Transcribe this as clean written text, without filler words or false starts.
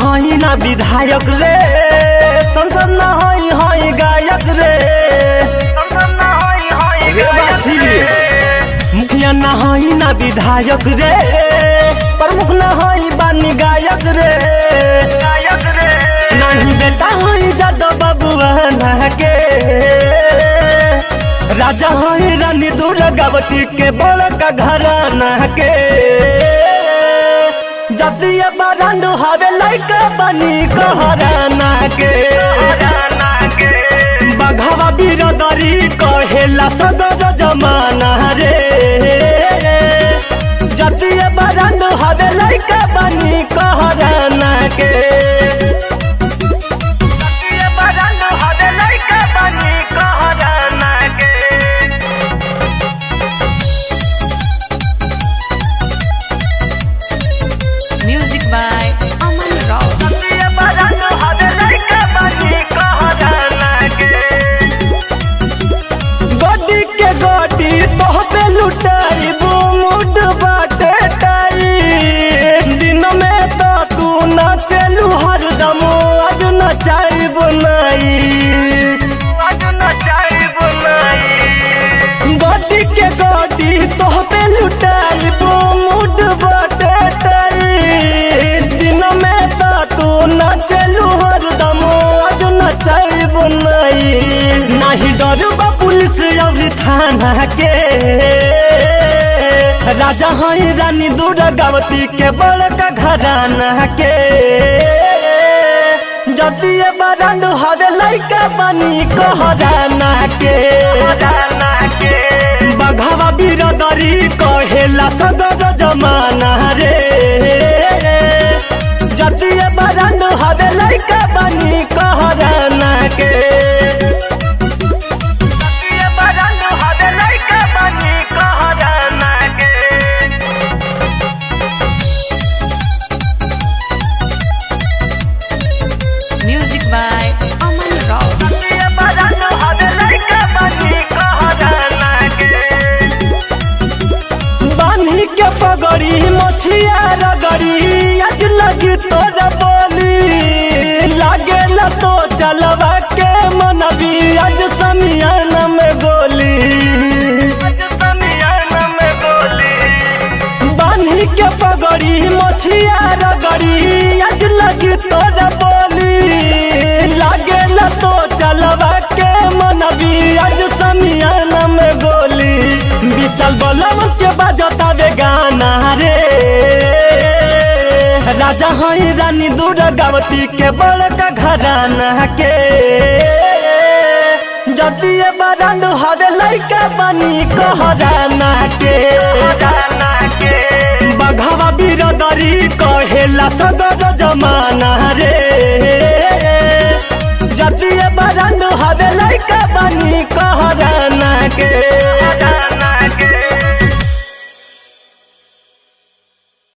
हई ना विधायक रे, संसद न हई गायक रे, मुखिया न हई ना विधायक रे, प्रमुख न हई बानी गायक रे, नहीं बेटा हई जादव बबुआ के, राजा हई रानी दुर्गावती के बड़का घराना के, जतिया बरांडो हवे लइका बनी कहराना के, बघवा बिरदरी कहेला सगर जमाना रे, जतिया बरांडो हवे लइका बनी कहराना के, जतिया बरांडो हवे लइका बनी कहराना के। Music by Aman Rao. जतिया बरांडो हवे लइका बनी कहराना के, गोदी के गोदी तोह पे लुटाइबू मुड बाटे टाई, दिन में तो तू नाचलू हरदम, आज नचाइबू नाई, आज नचाइबू नाई, गोदी के गोदी तोह पे लुटाइबू मुड बाटे टाई, दिन में तो तू नाचलू हरदम, आज नचाइबू नाई, नहीं डरबा पुलिस और थाना के, राजा हई रानी दुर्गावती के बड़का घराना के, जतिया बरांडो हवे लइका बनी कहराना के, बघवा बिरदरी कहेला सगर जमाना रे, जतिया बरांडो हवे लइका बनी कहराना के, जतिया बरांडो हवे लइका बनी कहराना के। Music by Aman Rao. जतिया बरांडो हवे लइका बनी कहराना के, बान्ही के पगड़ी मछिया रगड़ी, आज लगी तोर बोली, लागेला तो चलवा के मनबी, आज समियाना में गोली, आज समियाना में गोली, बान्ही के पगड़ी मछिया रगड़ी, आज लगी तोर बोली, लागेला तो चलवा के मनबी, आज समियाना में गोली, विशाल बलवन के बजता बे गाना रे, राजा हई रानी दुर्गावती के बड़का घराना के, जतिया बरांडो हवे लइका बनी कहराना के, बघवा बिरदरी कहेला सगर जमा